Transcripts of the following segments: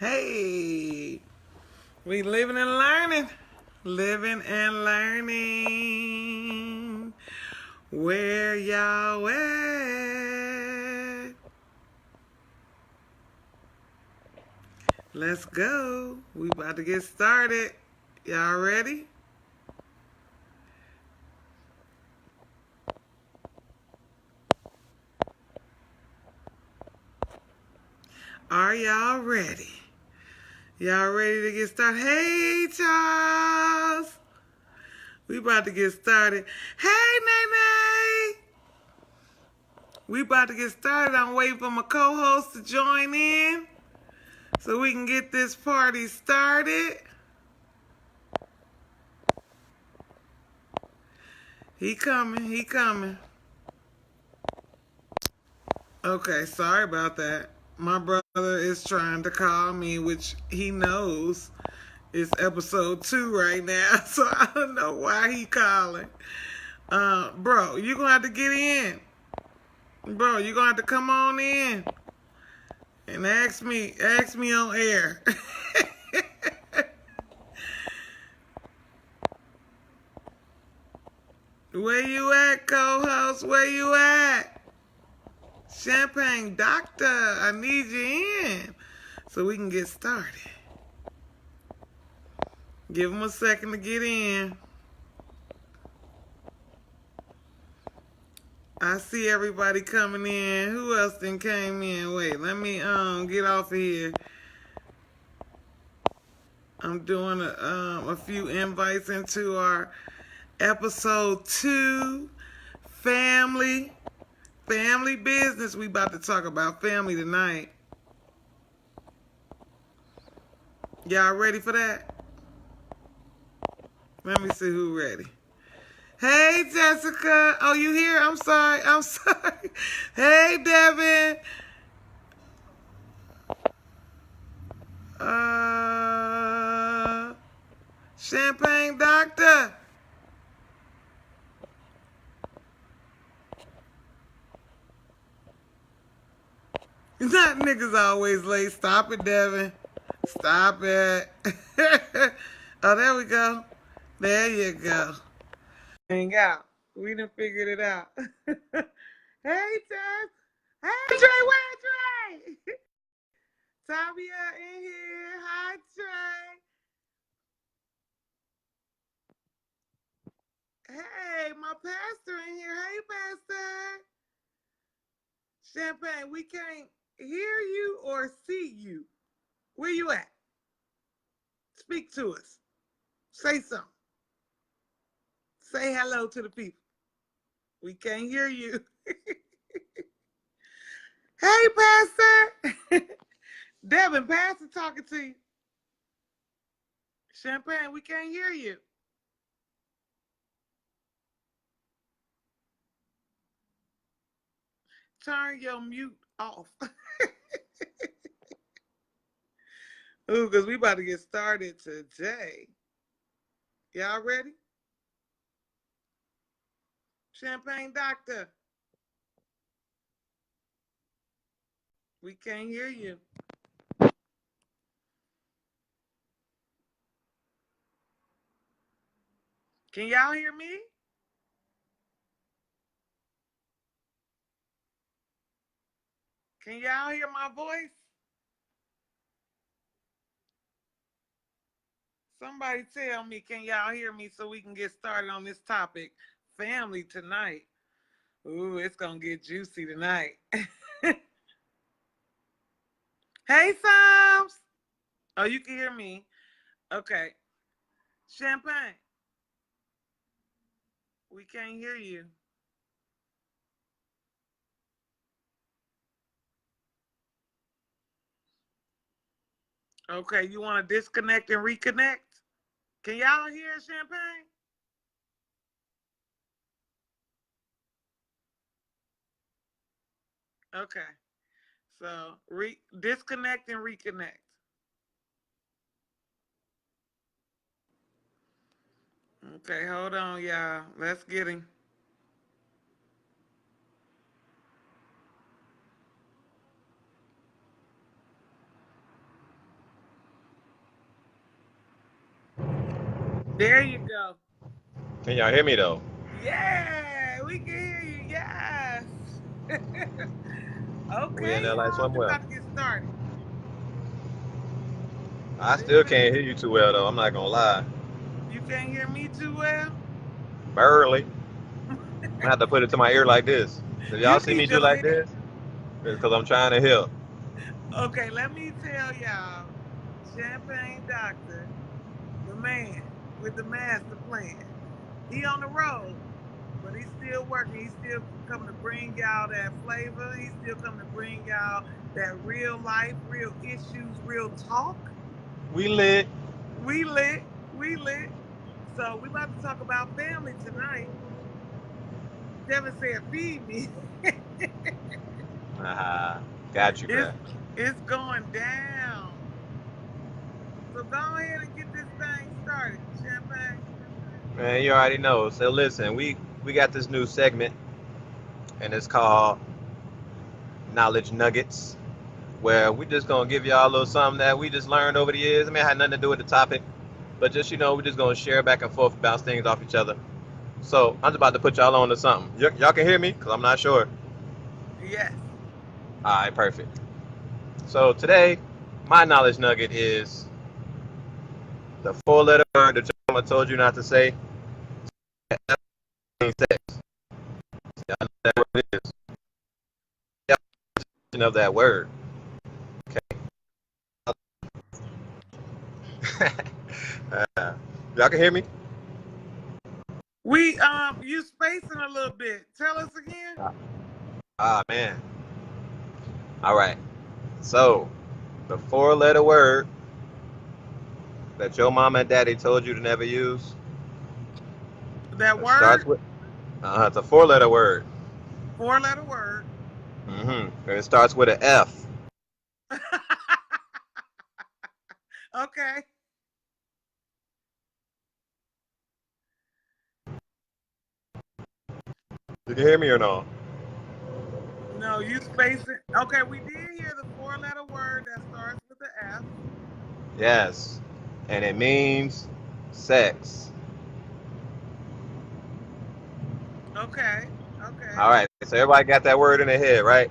Hey, we living and learning. Living and learning. Where y'all at? Let's go. We about to get started. Y'all ready? Are y'all ready? Y'all ready to get started? Hey, Charles. We about to get started. Hey, Nene. We about to get started. I'm waiting for my co-host to join in so we can get this party started. He coming. He coming. Okay, sorry about that. My brother is trying to call me, which he knows is episode 2 right now, so I don't know why he calling. Bro, you gonna have to get in. Bro, you gonna have to come on in and ask me on air. Where you at, co-host? Where you at? Champagne Doctor, I need you in so we can get started. Give him a second to get in. I see everybody coming in. Who else then came in? Wait, let me get off of here. I'm doing a few invites into our episode 2, family business. We about to talk about family tonight. Y'all ready for that? Let me see who ready. Hey, Jessica. Oh, you here? I'm sorry. Hey, Devin. Champagne Doctor. Not niggas always late. Stop it, Devin. Stop it. Oh, there we go. There you go. Hang out. We done figured it out. Hey, Tess. Hey, Trey. Where Trey? Tavia in here. Hi, Trey. Hey, my pastor in here. Hey, pastor. Champagne, we can't hear you or see you. Where you at? Speak to us. Say something. Say hello to the people. We can't hear you. Hey, pastor. Devin, pastor talking to you. Champagne, we can't hear you. Turn your mute off. Ooh, because we about to get started today. Y'all ready? Champagne Doctor. We can't hear you. Can y'all hear me? Can y'all hear my voice? Somebody tell me, can y'all hear me so we can get started on this topic? Family tonight. Ooh, it's going to get juicy tonight. Hey, Psalms. Oh, you can hear me. Okay. Champagne. We can't hear you. Okay, you want to disconnect and reconnect? Can y'all hear Champagne? Okay. So disconnect and reconnect. Okay, hold on, y'all. Let's get him. There you go. Can y'all hear me though? Yeah, we can hear you. Yes. We in Okay, there like y'all. We somewhere. about to get started. I This still is. can't hear you too well though. I'm not gonna lie. You can't hear me too well. Barely. I have to put it to my ear like this. If y'all You see me need do your like head. this, it's because I'm trying to hear. Okay, let me tell y'all. Champagne Doctor, the man with the master plan. He on the road, but he's still working. He's still coming to bring y'all that flavor. He's still coming to bring y'all that real life, real issues, real talk. We lit. We lit. We lit. So we about to talk about family tonight. Devin said, "Feed me." Ah, got you, it's bruh. it's going down. So go ahead and get this thing started, Champagne. Man, you already know. So listen, we got this new segment, and it's called Knowledge Nuggets, where we just gonna give y'all a little something that we just learned over the years. I mean, it had nothing to do with the topic, but just we're just gonna share back and forth, bounce things off each other. So I'm just about to put y'all on to something. Y'all can hear me? Because I'm not sure. Yes. All right, perfect. So today, my knowledge nugget is the four-letter word that your mama told you not to say. Sex. Y'all know what that word is. Y'all of that word. uh, y'all can hear me? We you spacing a little bit. Tell us again. Ah, man. All right. So the four-letter word that your mama and daddy told you to never use. That It starts word, with. It's a four-letter word. 4 letter word. Mm-hmm. It starts with an F. Okay. You can hear me or no? No, you spacing. Okay, we did hear the 4 letter word that starts with the F. Yes. And it means sex. Okay. Okay. All right. So everybody got that word in their head, right?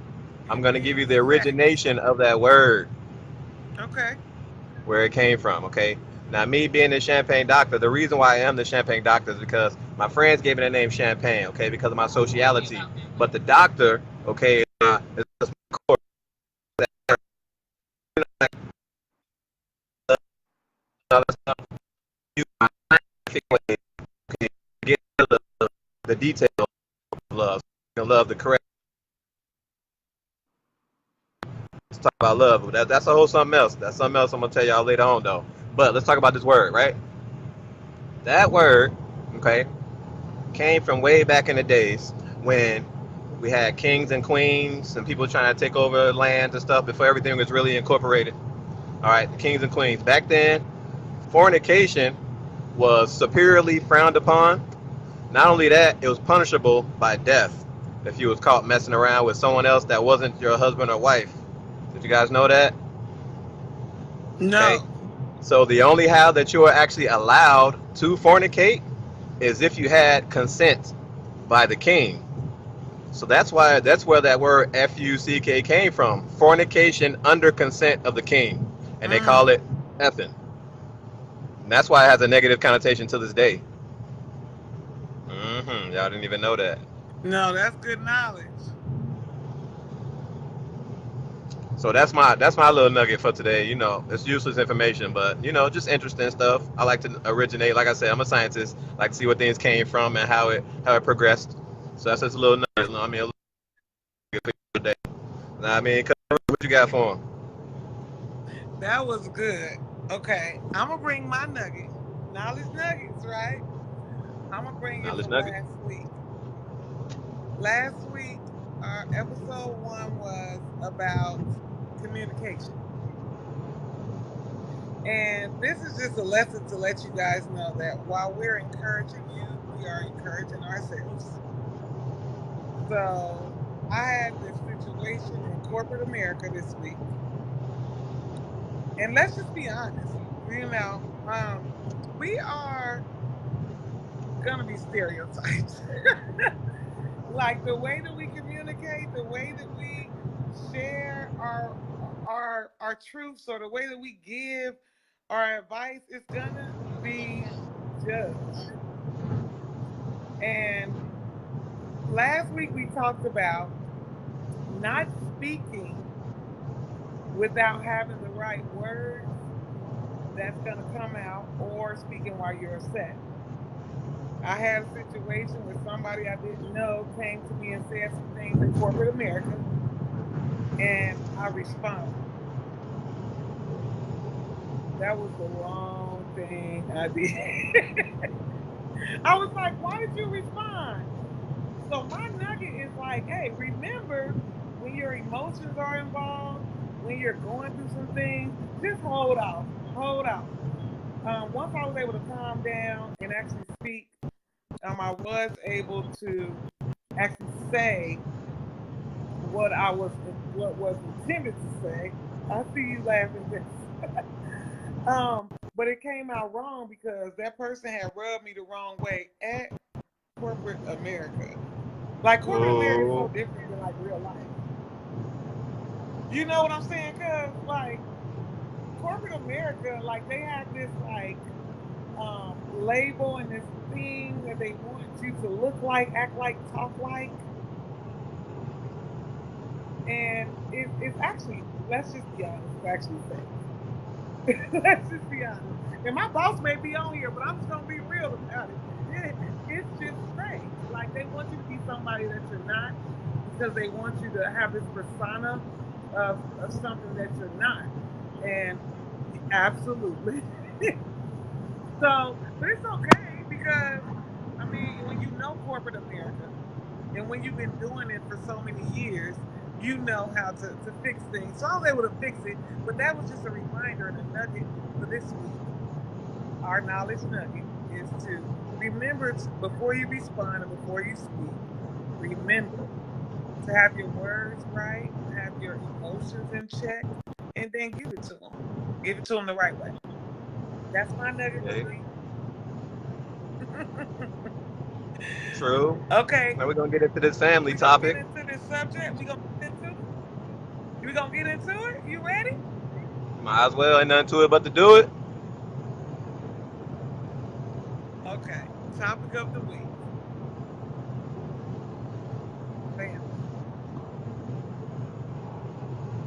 I'm It going to give you means the sex. origination of that word, Okay. where it came from, okay? Now, me being the Champagne Doctor, the reason why I am the Champagne Doctor is because my friends gave me the name Champagne, okay, because of my sociality. But the doctor, okay, is just my core. Get the details of love. Love the correct. Let's talk about love. But that's a whole something else. That's something else I'm gonna tell y'all later on though. But let's talk about this word, right? That word, okay, came from way back in the days when we had kings and queens and people trying to take over lands and stuff before everything was really incorporated. All right, the kings and queens. Back then, fornication was superiorly frowned upon. Not only that, it was punishable by death if you was caught messing around with someone else that wasn't your husband or wife. Did you guys know that? Okay. No. So the only how that you are actually allowed to fornicate is if you had consent by the king. So that's where that word fuck came from. Fornication under consent of the king, and they call Mm. it effing. And that's why it has a negative connotation to this day. Y'all didn't even know that. No, that's good knowledge. So that's my little nugget for today. It's useless information, but just interesting stuff. I like to originate. Like I said, I'm a scientist. I like to see where things came from and how it progressed. So that's just a little nugget. I mean, a little nugget for today. Now, I mean, what you got for him? That was good. Okay. I'm gonna bring my nugget. Knowledge nuggets, right? I'm gonna bring it Knowledge from nugget. last week. Last week, our episode 1 was about communication. And this is just a lesson to let you guys know that while we're encouraging you, we are encouraging ourselves. So I had this situation in corporate America this week. And let's just be honest, you know, we are gonna be stereotypes. Like the way that we communicate, the way that we share our truths, or the way that we give our advice is gonna be judged. And last week we talked about not speaking without having the right words that's gonna come out, or speaking while you're upset. I had a situation where somebody I didn't know came to me and said some things in corporate America, and I responded. That was the wrong thing I did. I was like, why did you respond? So my nugget is like, hey, remember when your emotions are involved, when you're going through some things, just hold off. Hold off. Once I was able to calm down and actually speak, I was able to actually say what was intended to say. I see you laughing, this. But it came out wrong because that person had rubbed me the wrong way at corporate America. Like corporate America is so Whoa. different than like real life. You know what I'm saying? Cause like corporate America, like they have this like label and this thing that they want you to look like, act like, talk like, and it's actually, let's just be honest, it's actually fake. Let's just be honest. And my boss may be on here, but I'm just gonna be real about it. It's just fake. Like they want you to be somebody that you're not, because they want you to have this persona of something that you're not. And absolutely. So, but it's okay because I mean, when you know corporate America and when you've been doing it for so many years, you know how to fix things. So I was able to fix it, but that was just a reminder and a nugget for this week. Our knowledge nugget is to remember before you respond and before you speak, remember to have your words right, have your emotions in check, and then give it to them. Give it to them the right way. That's my nugget this Okay. week. True. Okay, Now we're gonna get into this family we're gonna get topic. into this subject. We're gonna get into it. We're gonna get into it. You ready? Might as well, ain't nothing to it but to do it. Okay. Topic of the week. Family.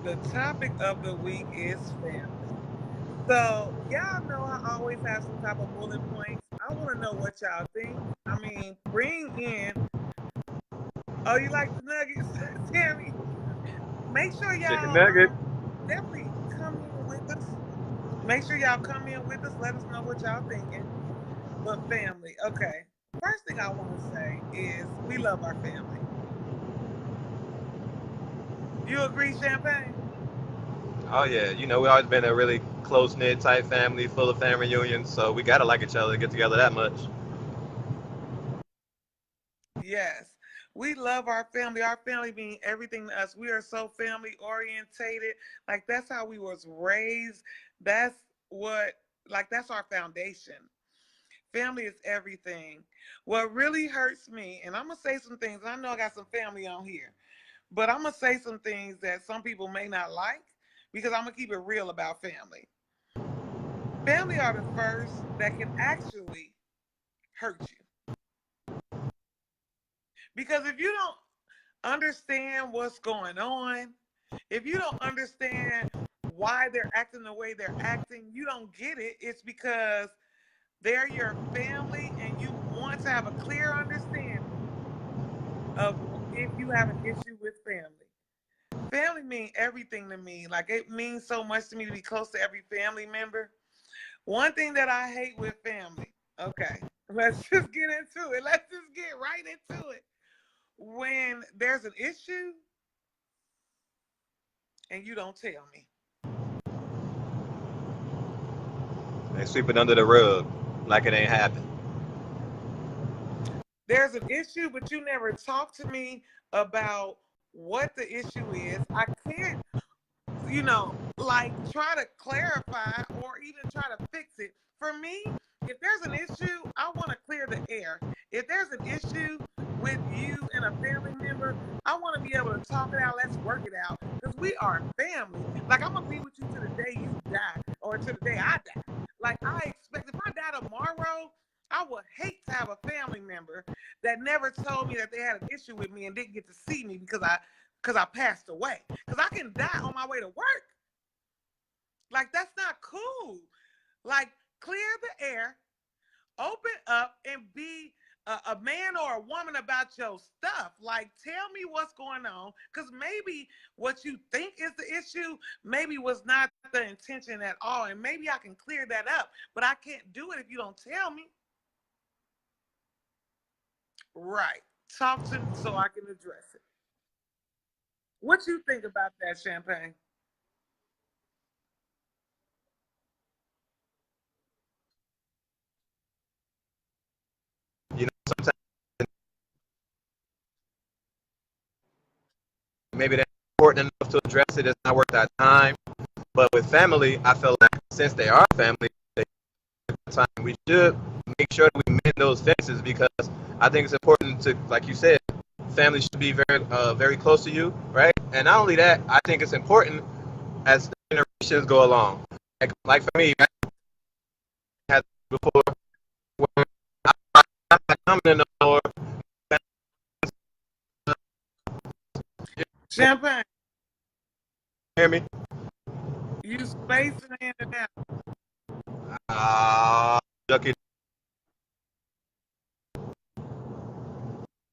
The topic of the week is family. So y'all know I always have some type of bullet points. I want to know what y'all think. I mean, bring in. Oh, you like the nuggets, Tammy? Make sure Chicken y'all nugget. definitely come in with us. Make sure y'all come in with us. Let us know what y'all thinking. But family, okay. First thing I want to say is we love our family. You agree, Champagne? Oh yeah, we always been a really close knit type family, full of family reunions. So we gotta like each other to get together that much. Yes. We love our family. Our family mean everything to us. We are so family orientated. Like that's how we was raised. That's what that's our foundation. Family is everything. What really hurts me, and I'm gonna say some things. I know I got some family on here, but I'm gonna say some things that some people may not like because I'm gonna keep it real about family. Family are the first that can actually hurt you. Because if you don't understand what's going on, if you don't understand why they're acting the way they're acting, you don't get it. It's because they're your family and you want to have a clear understanding of if you have an issue with family. Family means everything to me. Like it means so much to me to be close to every family member. One thing that I hate with family, okay, let's just get into it. Let's just get right into it. When there's an issue and you don't tell me. They sweep it under the rug like it ain't happened. There's an issue, but you never talk to me about what the issue is. I can't, like try to clarify or even try to fix it. For me, if there's an issue, I want to clear the air. If there's an issue with you and a family member, I want to be able to talk it out. Let's work it out because we are family. Like I'm gonna be with you to the day you die or to the day I die. Like I expect if I die tomorrow, I would hate to have a family member that never told me that they had an issue with me and didn't get to see me because I passed away. Because I can die on my way to work. Like that's not cool. Like clear the air, open up, and be a man or a woman about your stuff. Like tell me what's going on. Because maybe what you think is the issue, maybe was not the intention at all. And maybe I can clear that up. But I can't do it if you don't tell me. Right. Talk to me so I can address it. What you think about that, Champagne? You know, sometimes maybe that's important enough to address it. It's not worth our time. But with family, I feel like since they are family, they time we should make sure that we mend those fences because I think it's important to, like you said, family should be very close to you, right? And not only that, I think it's important as generations go along. Like for me, I had before where I'm not coming in no more. Champagne, Hear me? you spacing in and out. Ah, lucky.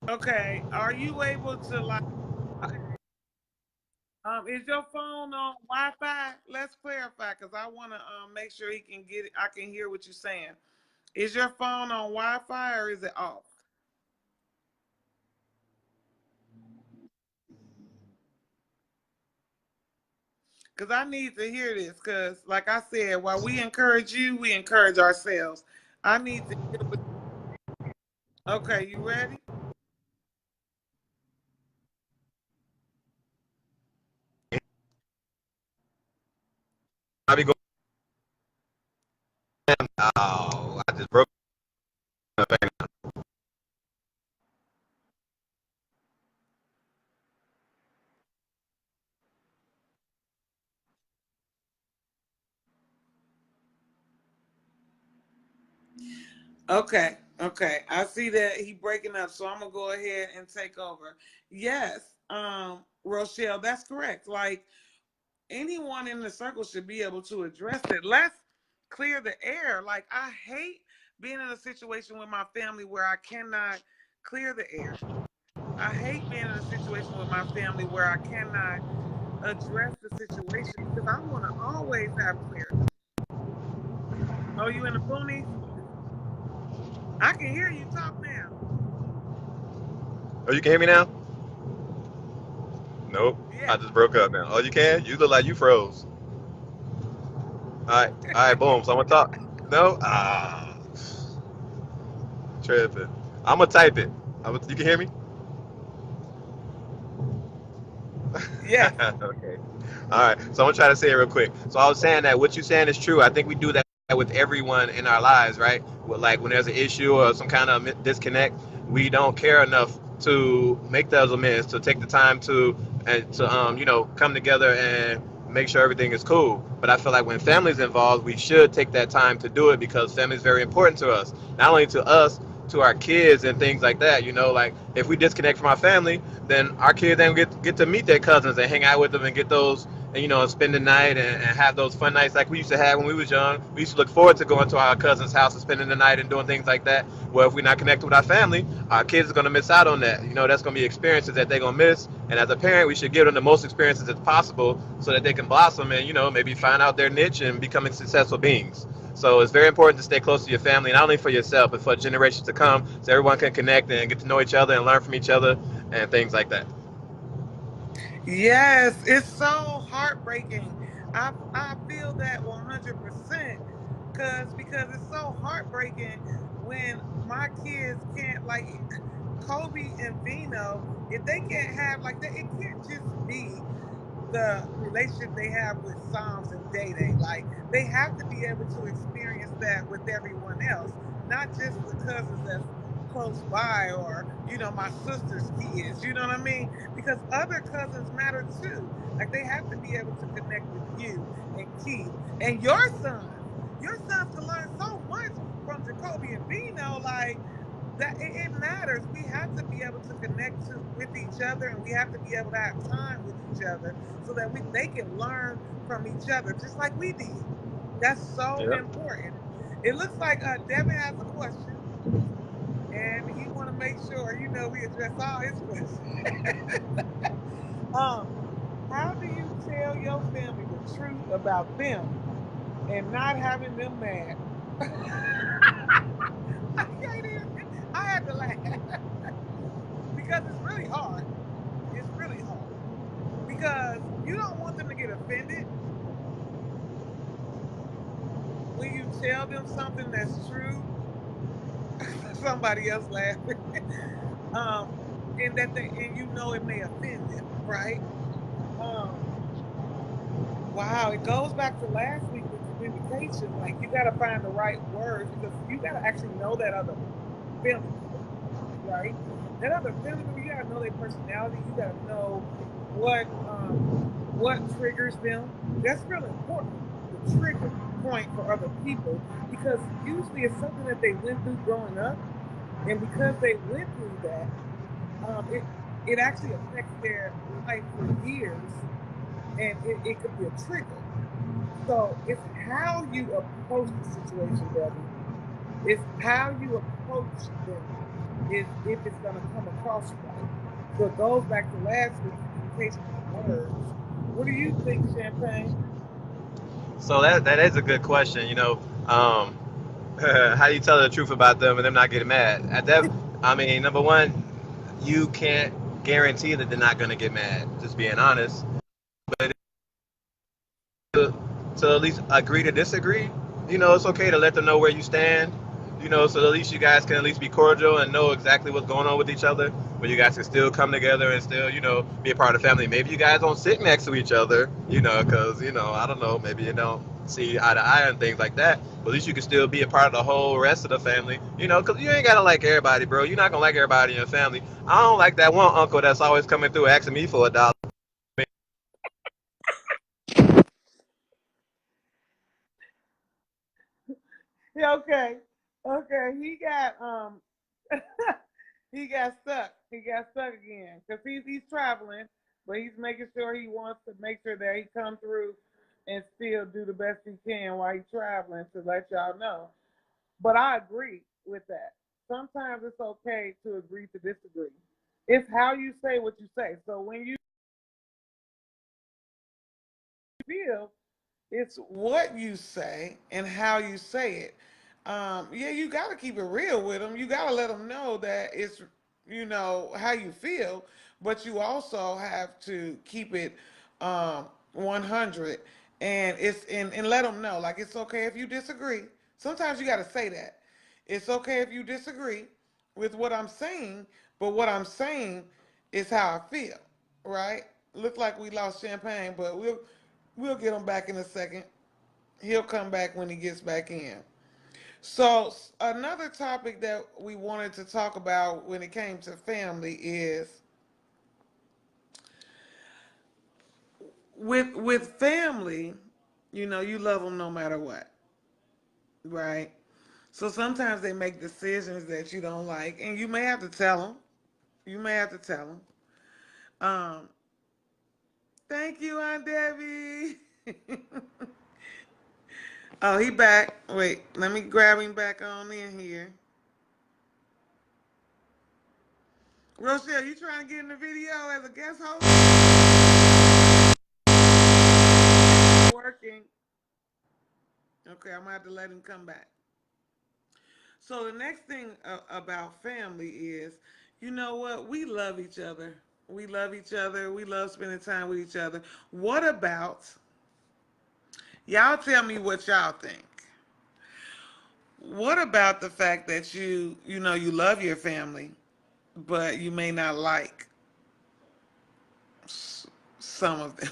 Okay, are you able to like? Is your phone on Wi-Fi? Let's clarify because I want to make sure he can get it. I can hear what you're saying. Is your phone on Wi-Fi or is it off? Because I need to hear this. Because, like I said, while we encourage you, we encourage ourselves. I need to hear what. Okay, you ready? I be going. Oh, I just broke. Okay, okay. I see that he breaking up, so I'm gonna go ahead and take over. Yes, Rochelle, that's correct. Like anyone in the circle should be able to address it. Let's clear the air. Like I hate being in a situation with my family where I cannot clear the air. I hate being in a situation with my family where I cannot address the situation because I want to always have clarity. Oh, you in the boonies? I can hear you talk now. Oh, you can hear me now? Nope. Yeah. I just broke up now. Oh, you can? You look like you froze. All right, boom. So I'm gonna talk. No? Ah, tripping. I'm gonna type it. You can hear me? Yes. Okay. All right. So I'm gonna try to say it real quick. So I was saying that what you're saying is true. I think we do that with everyone in our lives, right? Like when there's an issue or some kind of disconnect, we don't care enough to make those amends, to take the time to and to come together and make sure everything is cool. But I feel like when family's involved, we should take that time to do it because family is very important to us. Not only to us, to our kids and things like that. Like if we disconnect from our family, then our kids then get to meet their cousins and hang out with them and get those and spend the night and have those fun nights like we used to have when we was young. We used to look forward to going to our cousin's house and spending the night and doing things like that. Well, if we're not connected with our family, our kids are going to miss out on that. That's going to be experiences that they're going to miss. And as a parent, we should give them the most experiences as possible so that they can blossom and maybe find out their niche and becoming successful beings. So it's very important to stay close to your family, not only for yourself, but for generations to come, so everyone can connect and get to know each other and learn from each other and things like that. Yes, it's so heartbreaking. I feel that 100% because it's so heartbreaking when my kids can't like Kobe and Vino, if they can't have like that, it can't just be the relationship they have with Psalms and Day Day. Like they have to be able to experience that with everyone else, not just the cousins that's close by or, my sister's kids, you know what I mean? Because other cousins matter too. Like they have to be able to connect with you and Keith and your sons. Your sons can learn so much from Jacoby and Bino. Like, that it matters. We have to be able to connect with each other, and we have to be able to have time with each other so that they can learn from each other, just like we did. That's so Yep. important. It looks like Devin has a question, and he want to make sure we address all his questions. um, how do you tell your family the truth about them and not having them mad? I can't even. I had to laugh because it's really hard. It's really hard because you don't want them to get offended when you tell them something that's true. Somebody else laughing, and it may offend them, right? Um, wow, it goes back to last week with communication. Like you got to find the right words because you got to actually know that other family member, right? That other family member, you got to know their personality. You got to know what triggers them. That's really important. The trigger point for other people because usually it's something that they went through growing up, and because they went through that, it actually affects their life for years, and it could be a trigger. So it's how you approach the situation, Debbie. It's how you approach them. Is if it's going to come across right. So it goes back to last week's communication and words. What do you think, Champagne? So that is a good question. How do you tell the truth about them and them not getting mad? At that, I mean, number one, you can't guarantee that they're not going to get mad. Just being honest, but to at least agree to disagree, it's okay to let them know where you stand. So at least you guys can at least be cordial and know exactly what's going on with each other. But you guys can still come together and still, be a part of the family. Maybe you guys don't sit next to each other, because I don't know, maybe you don't see eye to eye and things like that. But at least you can still be a part of the whole rest of the family, because you ain't gotta like everybody, bro. You're not gonna like everybody in your family. I don't like that one uncle that's always coming through asking me for $1. Yeah, okay. Okay. He got stuck. He got stuck again. Because he's traveling, but he's making sure he wants to make sure that he come through and still do the best he can while he's traveling to let y'all know. But I agree with that. Sometimes it's okay to agree to disagree. It's how you say what you say. So when you feel, it's what you say and how you say it. Yeah, you got to keep it real with them. You got to let them know that it's, how you feel, but you also have to keep it 100 and let them know like it's okay if you disagree. Sometimes you got to say that. It's okay if you disagree with what I'm saying, but what I'm saying is how I feel, right? Look like we lost Champagne, but we'll get him back in a second. He'll come back when he gets back in. So another topic that we wanted to talk about when it came to family is with family, you love them no matter what, right? So sometimes they make decisions that you don't like, and you may have to tell them. You may have to tell them. Um, Thank you, Aunt Debbie. Oh, he back. Wait, let me grab him back on in here. Rochelle, you trying to get in the video as a guest host? Working. Okay, I'm gonna have to let him come back. So the next thing about family is, you know what? We love each other. We love each other. We love spending time with each other. What about y'all? Tell me what y'all think. What about the fact that you love your family, but you may not like some of them?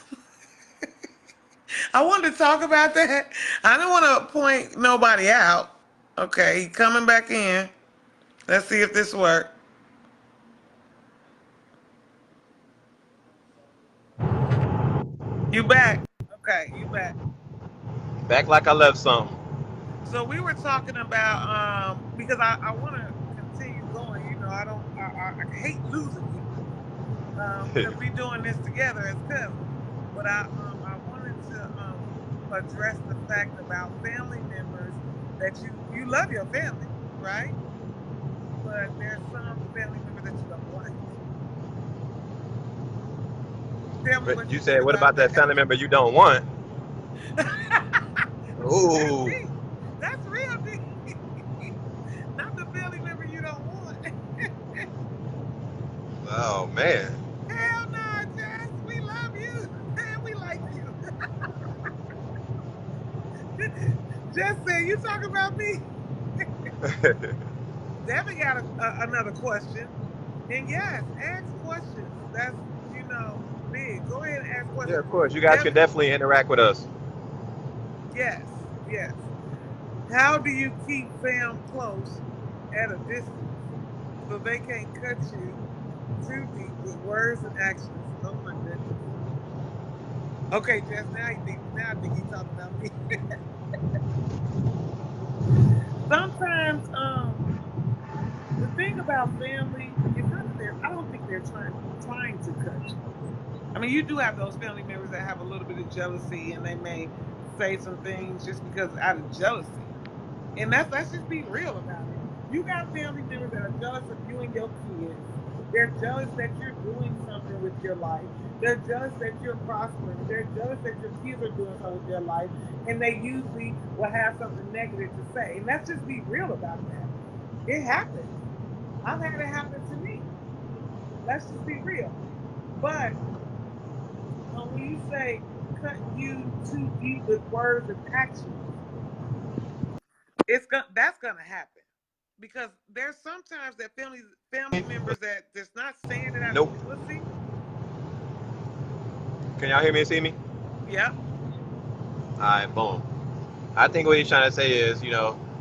I wanted to talk about that. I don't want to point nobody out. Okay, coming back in. Let's see if this works. You back. Okay, you back. Back like I left something. So we were talking about because I want to continue going. You know, I hate losing you because we doing this together as cousins. But I wanted to address the fact about family members that you love your family, right? But there's some family members that you don't like. Tell me what You you think said, what about about that that. family member you don't want? That's Ooh, deep. That's real deep. Not the family member you don't want. oh man. Hell no, Jess. We love you and we like you. Jess said, "You talking about me?" Devin got another question. And yes, ask questions. That's big. Go ahead and ask yeah, questions. of course. You guys can Devin, definitely interact with us. yes, yes. How do you keep fam close at a distance so they can't cut you too deep with words and actions? Oh my goodness. Okay, Jess. Now I think he's talking about me. Sometimes, the thing about family, it's not that I don't think they're trying to cut you. I mean, you do have those family members that have a little bit of jealousy, and they may say some things just because out of jealousy. And let's just be real about it. You got family members that are jealous of you and your kids. They're jealous that you're doing something with your life. They're jealous that you're prospering. They're jealous that your kids are doing something with their life. And they usually will have something negative to say. And let's just be real about that. It happens. I've had it happen to me. Let's just be real. But when you say cut you too deep with words and actions, that's gonna happen because there's sometimes that family members that just not saying it out of Nope. jealousy. Can y'all hear me and see me? Yep. All right, boom. I think what he's trying to say is,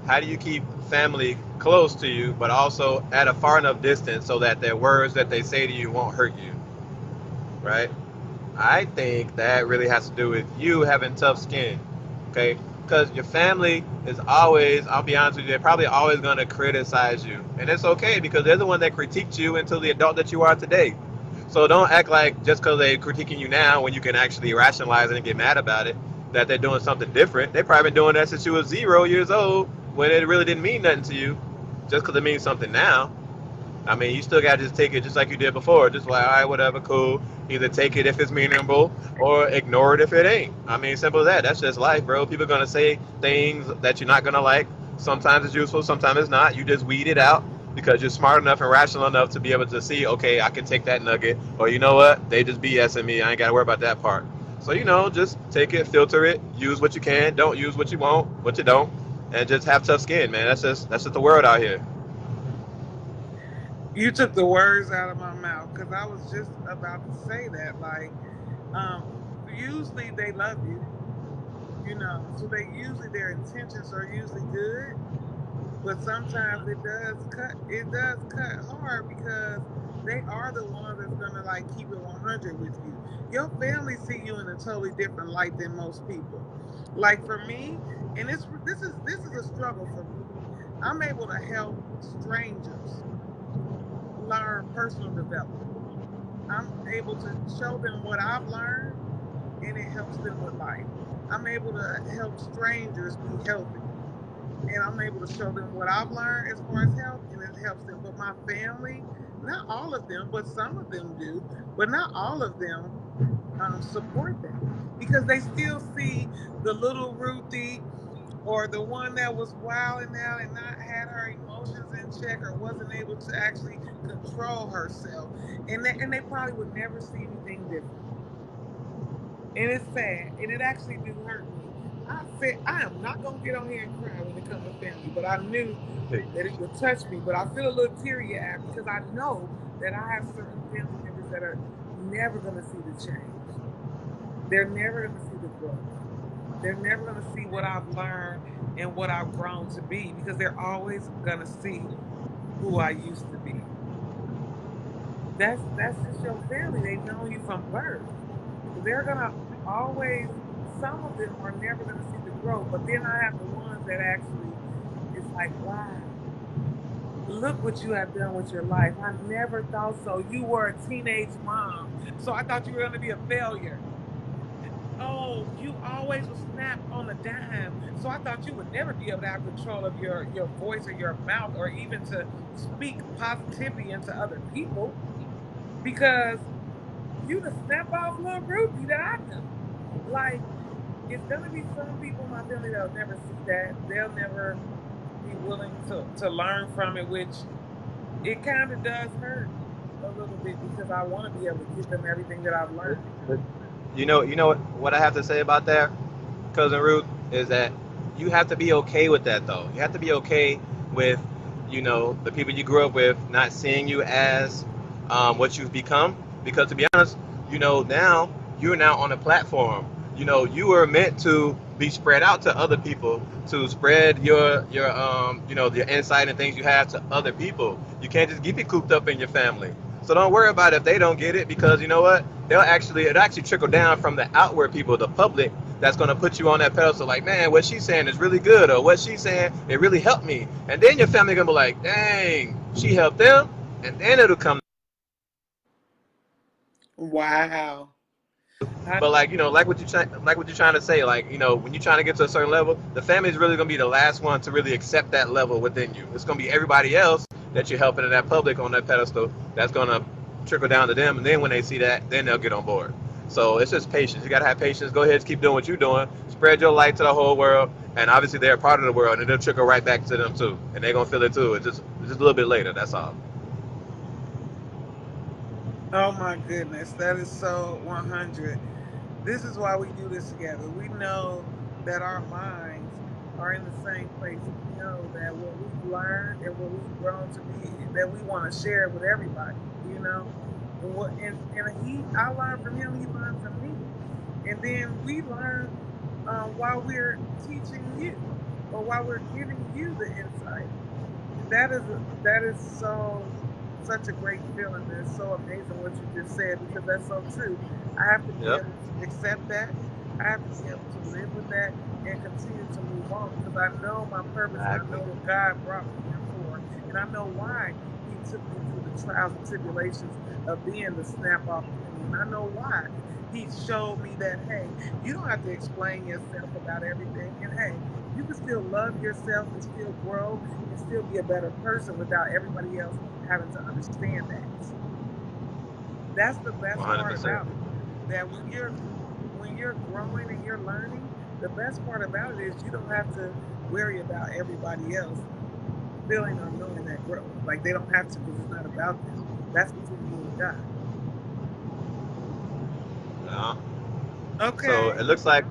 how do you keep family close to you, but also at a far enough distance so that their words that they say to you won't hurt you, right? I think that really has to do with you having tough skin, okay? Because your family is always, I'll be honest with you, they're probably always going to criticize you. And it's okay because they're the one that critiqued you until the adult that you are today. So don't act like just because they're critiquing you now when you can actually rationalize it and get mad about it, that they're doing something different. They've probably been doing that since you were 0 years old when it really didn't mean nothing to you just because it means something now. I mean, you still got to just take it just like you did before. Just like, all right, whatever, cool. Either take it if it's meaningful or ignore it if it ain't. I mean, simple as that. That's just life, bro. People are going to say things that you're not going to like. Sometimes it's useful, sometimes it's not. You just weed it out because you're smart enough and rational enough to be able to see, okay, I can take that nugget. Or you know what? They just BSing me. I ain't got to worry about that part. So, just take it, filter it, use what you can, don't use what you won't, what you don't, and just have tough skin, man. That's just the world out here. You took the words out of my mouth because I was just about to say that. Like, um, usually they love you, so their intentions are usually good. But sometimes it does cut hard because they are the ones that's gonna like keep it 100 with you. Your family see you in a totally different light than most people. Like for me, and this is a struggle for me. I'm able to help strangers learn personal development. I'm able to show them what I've learned and it helps them with life. I'm able to help strangers be healthy and I'm able to show them what I've learned as far as health, and it helps them. But my family, not all of them, but some of them do, but not all of them support that because they still see the little Ruthie or the one that was wilding out and not had her emotions in check or wasn't able to actually control herself, and they probably would never see anything different. And it's sad, and it actually do hurt me. I said I am not gonna get on here and cry when it comes to family, but I knew that it would touch me. But I feel a little teary eyed because I know that I have certain family members that are never gonna see the change. They're never gonna see the growth. They're never going to see what I've learned and what I've grown to be because they're always going to see who I used to be. That's just your family. They've known you from birth. They're gonna always. Some of them are never gonna see the growth, but then I have the ones that actually, it's like, wow, look what you have done with your life. I never thought so. You were a teenage mom, so I thought you were gonna be a failure. Oh, you always would snap on a dime, so I thought you would never be able to have control of your voice or your mouth, or even to speak positivity into other people because you the snap off little groupie that I know. Like, it's gonna be some people in my family that'll never see that. They'll never be willing to learn from it, which it kind of does hurt a little bit because I want to be able to give them everything that I've learned. You know what I have to say about that, cousin Ruth, is that you have to be okay with that though. You have to be okay with, the people you grew up with not seeing you as what you've become. Because to be honest, now you're now on a platform. You were meant to be spread out to other people, to spread your insight and things you have to other people. You can't just keep it cooped up in your family. So don't worry about it if they don't get it, because you know what? It'll actually trickle down from the outward people, the public, that's gonna put you on that pedestal. Like, man, what she's saying is really good, or what she's saying it really helped me. And then your family gonna be like, dang, she helped them, and then it'll come. Wow. I, But like what you're trying to say, like when you're trying to get to a certain level, the family is really gonna be the last one to really accept that level within you. It's gonna be everybody else that you're helping in that public on that pedestal that's gonna trickle down to them, and then when they see that, then they'll get on board. So it's just patience. You gotta have patience. Go ahead, and keep doing what you're doing. Spread your light to the whole world, and obviously they're a part of the world, and it'll trickle right back to them too, and they're gonna feel it too. It's just a little bit later. That's all. oh my goodness, that is so 100. This is why we do this together. We know that our minds are in the same place. We know that what we've learned and what we've grown to be, that we want to share with everybody, you know? And I learned from him, he learned from me. And then we learn while we're teaching you or while we're giving you the insight. That is such a great feeling. It's so amazing what you just said because that's so true. I have to be Yep. able to accept that. I have to be able to live with that and continue to move on because I know my purpose and I know Exactly. what God brought me here for, and I know why He took me through the trials and tribulations of being the snap off enemy, and I know why He showed me that hey, you don't have to explain yourself about everything, and hey, you can still love yourself and still grow and still be a better person without everybody else having to understand that. That's the best part 100%. about it. That when you're growing and you're learning, the best part about it is you don't have to worry about everybody else feeling or knowing that growth. Like they don't have to because it's not about them. That's between you and God. Yeah. So Okay. it looks like,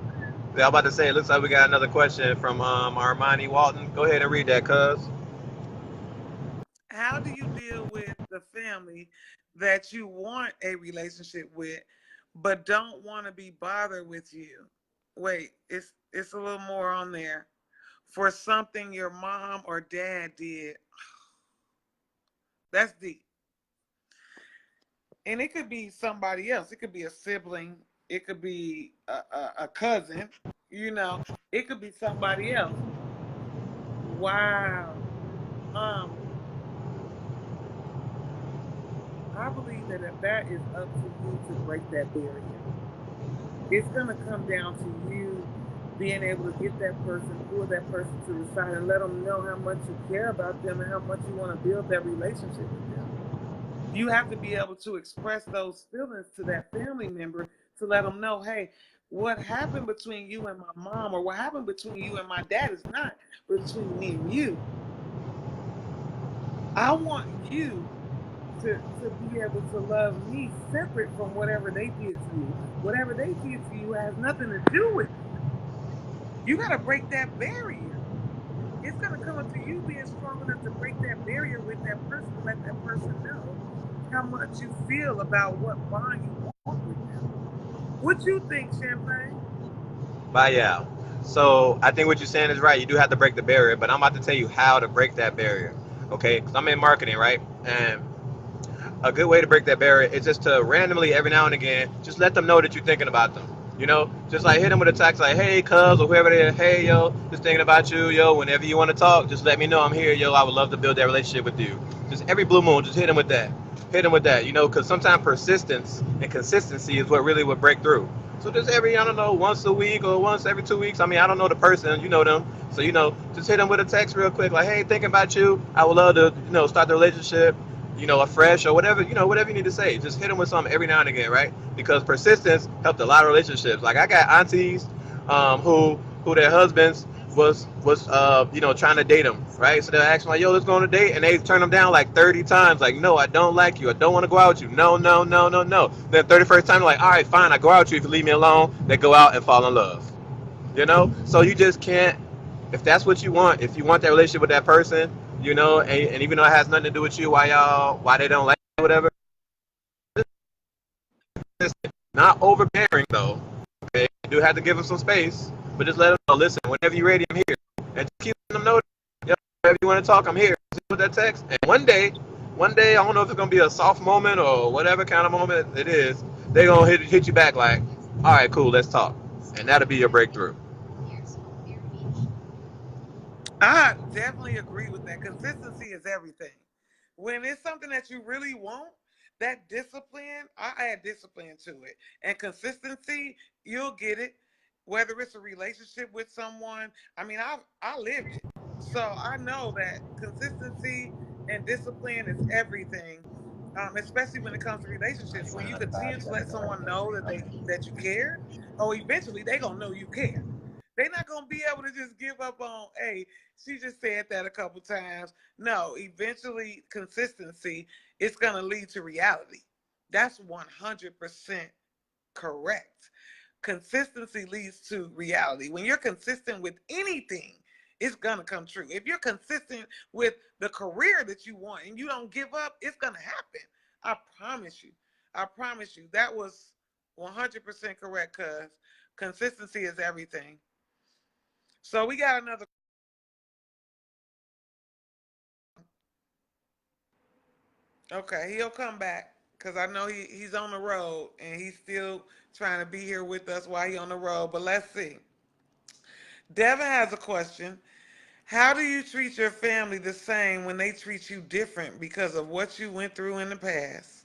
yeah, I'm about to say, it looks like we got another question from Armani Walton. Go ahead and read that, cuz. How do you deal with the family that you want a relationship with but don't want to be bothered with you? Wait, it's a little more on there. For something your mom or dad did. That's deep. And it could be somebody else. It could be a sibling. It could be a cousin. You know, it could be somebody else. Wow. Um, I believe that if that is up to you to break that barrier, it's gonna come down to you being able to get that person, pull that person to the side, and let them know how much you care about them and how much you want to build that relationship with them. You have to be able to express those feelings to that family member to let them know, hey, what happened between you and my mom or what happened between you and my dad is not between me and you. I want you to be able to love me separate from whatever they did to you. Whatever they did to you has nothing to do with me. You got to break that barrier. It's going to come up to you being strong enough to break that barrier with that person to let that person know how much you feel about what bond you want with them. What you think, Champagne? Bye, yeah. So I think what you're saying is right. You do have to break the barrier, but I'm about to tell you how to break that barrier. Okay, because I'm in marketing, right? And a good way to break that barrier is just to randomly every now and again just let them know that you're thinking about them. You know, just like hit them with a text like, "Hey, cuz," or whoever they are. "Hey, yo, just thinking about you, yo. Whenever you want to talk, just let me know. I'm here, yo. I would love to build that relationship with you." Just every blue moon, just hit them with that. Hit them with that. You know, because sometimes persistence and consistency is what really would break through. So just every, I don't know, once a week or once every 2 weeks. I mean, I don't know the person, you know them. So, just hit them with a text real quick, like, "Hey, thinking about you. I would love to, start the relationship, afresh," or whatever, whatever you need to say. Just hit them with something every now and again, right? Because persistence helped a lot of relationships. Like I got aunties, who their husbands was trying to date them, right? So they'll ask them like, "Yo, let's go on a date," and they turn them down like 30 times. Like, "No, I don't like you. I don't want to go out with you. No, no, no, no, no." Then 31st time, they're like, "All right, fine, I go out with you if you leave me alone." They go out and fall in love. So you just can't, if that's what you want, if you want that relationship with that person, and even though it has nothing to do with you, why they don't like you, whatever, just not overbearing though. Okay, you do have to give them some space, but just let them know, "Listen, whenever you're ready, I'm here," and just keep letting them know, whenever you want to talk, I'm here. Just with that text, and one day, I don't know if it's gonna be a soft moment or whatever kind of moment it is, they gonna hit you back like, "All right, cool, let's talk," and that'll be your breakthrough. I definitely agree with that. Consistency is everything. When it's something that you really want, that discipline, I add discipline to it. And consistency, you'll get it. Whether it's a relationship with someone, I mean, I lived it. So I know that consistency and discipline is everything. Especially when it comes to relationships. When you continue to let someone know that you care, oh, eventually they gonna know you care. They're not gonna be able to just give up on, hey, she just said that a couple times. No, eventually consistency is gonna lead to reality. That's 100% correct. Consistency leads to reality. When you're consistent with anything, it's gonna come true. If you're consistent with the career that you want and you don't give up, it's gonna happen. I promise you. I promise you. That was 100% correct, cuz consistency is everything. So we got another. Okay, he'll come back because I know he's on the road and he's still trying to be here with us while he's on the road. But let's see. Devin has a question. How do you treat your family the same when they treat you different because of what you went through in the past?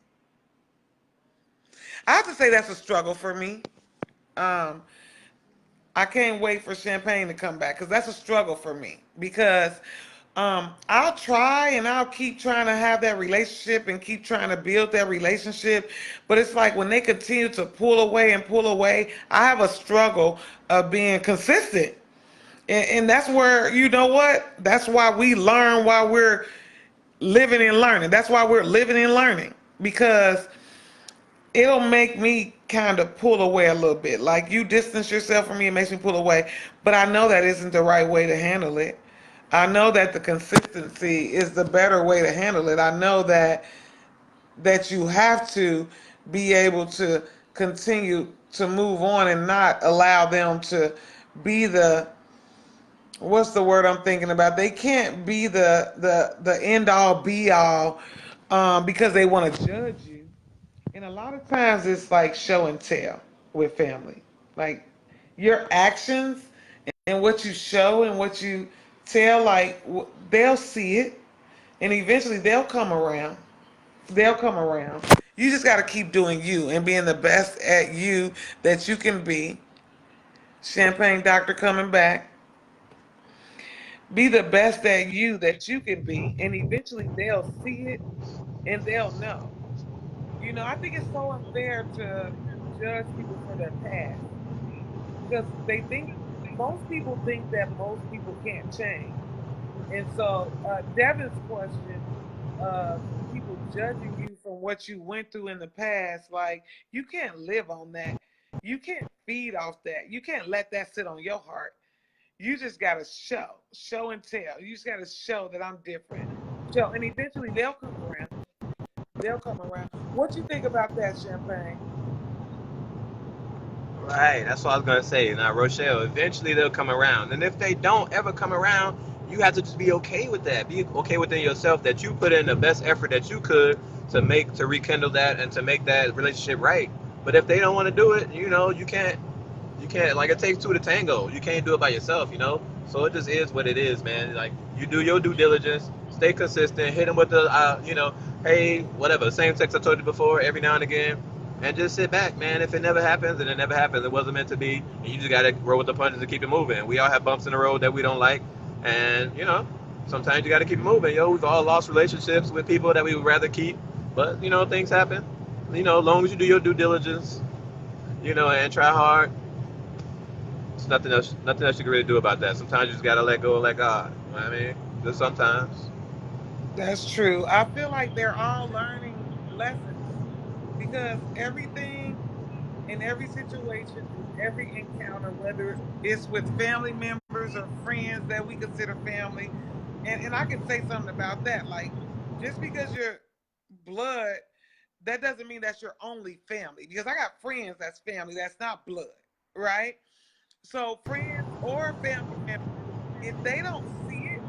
I have to say that's a struggle for me. Um, I can't wait for Champagne to come back because that's a struggle for me. Because I'll try and I'll keep trying to have that relationship and keep trying to build that relationship. But it's like when they continue to pull away, I have a struggle of being consistent. And that's where, you know what? That's why we learn while we're living and learning. That's why we're living and learning. Because it'll make me kind of pull away a little bit. Like you distance yourself from me, it makes me pull away. But I know that isn't the right way to handle it. I know that the consistency is the better way to handle it. I know that you have to be able to continue to move on and not allow them to be the, what's the word I'm thinking about? They can't be the end all be all, because they want to judge you. And a lot of times it's like show and tell with family. Like your actions and what you show and what you tell, like they'll see it and eventually they'll come around. They'll come around. You just got to keep doing you and being the best at you that you can be. Champagne Doctor coming back. Be the best at you that you can be, and eventually they'll see it and they'll know. I think it's so unfair to judge people for their past because most people think that most people can't change. And so, Devin's question of people judging you from what you went through in the past, like you can't live on that. You can't feed off that. You can't let that sit on your heart. You just gotta show and tell. You just gotta show that I'm different. Show, and eventually they'll come around. They'll come around. What you think about that, Champagne? Right, that's what I was gonna say. Now, Rochelle, eventually they'll come around, and if they don't ever come around, you have to just be okay with that. Be okay within yourself that you put in the best effort that you could to rekindle that and to make that relationship right. But if they don't want to do it, you can't like it takes two to tango. You can't do it by yourself, you know. So it just is what it is, man. Like you do your due diligence, stay consistent, hit them with the, hey, whatever, same text I told you before, every now and again, and just sit back, man. If it never happens, then it never happens. It wasn't meant to be, and you just gotta roll with the punches and keep it moving. We all have bumps in the road that we don't like, and sometimes you gotta keep it moving. We've all lost relationships with people that we would rather keep, but things happen. As long as you do your due diligence, and try hard, there's nothing else you can really do about that. Sometimes you just gotta let go and let God. You know what I mean? Just sometimes. That's true. I feel like they're all learning lessons because everything in every situation, in every encounter, whether it's with family members or friends that we consider family, and I can say something about that. Like, just because you're blood, that doesn't mean that's your only family. Because I got friends that's family, that's not blood, right? So friends or family members, if they don't see it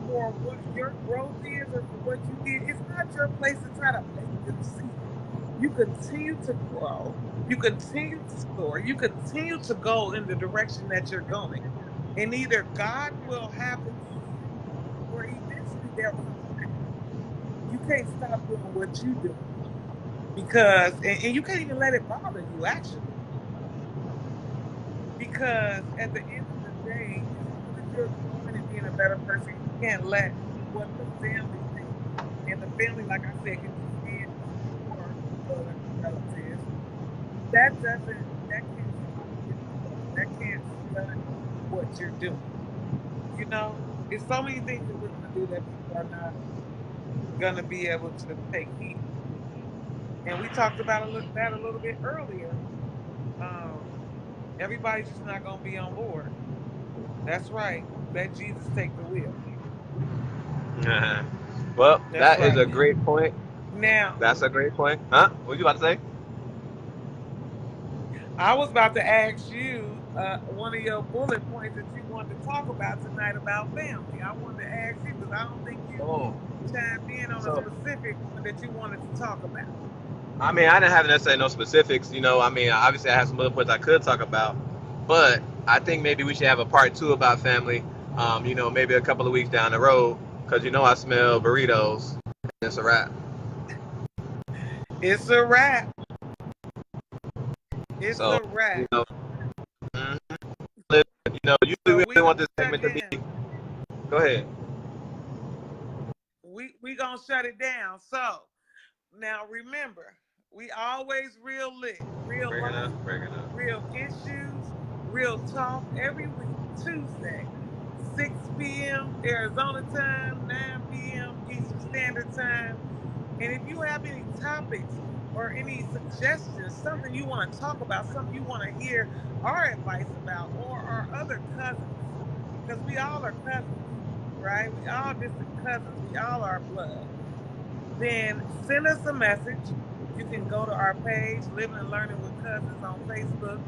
for what your growth is or for what you did, it's not your place to try to make them see it. You continue to grow, you continue to soar, you continue to go in the direction that you're going. And either God will have them see it or eventually they'll come around. You can't stop doing what you do because, and you can't even let it bother you actually. Because at the end of the day, as long as you're growing and being a better person, you can't let what the family thinks. And the family, like I said, can be friends or blood relatives. That can't stop your growth. That can't stunt what you're doing. It's so many things that we're going to do that people are not going to be able to take heed. And we talked about that a little bit earlier. Um, Everybody's just not going to be on board. That's right. Let Jesus take the wheel. Uh-huh. Well, That's that is right. a great point. Now, That's a great point. Huh? What you about to say? I was about to ask you one of your bullet points that you wanted to talk about tonight about family. I wanted to ask you because I don't think you Oh, chimed in on a so specific one that you wanted to talk about. I mean, I didn't have necessarily no specifics. I mean, obviously I have some other points I could talk about, but I think maybe we should have a part two about family. Maybe a couple of weeks down the road, because I smell burritos. It's a wrap. It's a wrap. It's So, a wrap. mhm. Usually So we we really gonna want this shut segment to be. down. Go ahead. We gonna shut it down. So now remember, we always real lit, real Bring it life, up. Bring it up. real issues, real talk every week, Tuesday, 6 p.m. Arizona time, 9 p.m. Eastern Standard Time. And if you have any topics or any suggestions, something you want to talk about, something you want to hear our advice about, or our other cousins, because we all are cousins, right? We all distant cousins, we all are blood. Then send us a message. You can go to our page, Living and Learning with Cousins on Facebook.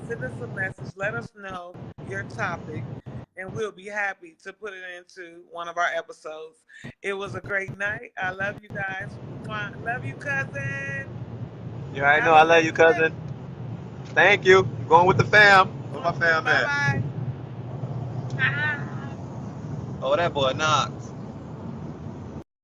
Send us a message. Let us know your topic, and we'll be happy to put it into one of our episodes. It was a great night. I love you guys. Mwah. Love you, cousin. You already know Have a I love you, blessed day. cousin. Thank you. I'm going with the fam. Where my Mwah. fam Bye at? bye. Ah. Oh, that boy Knox.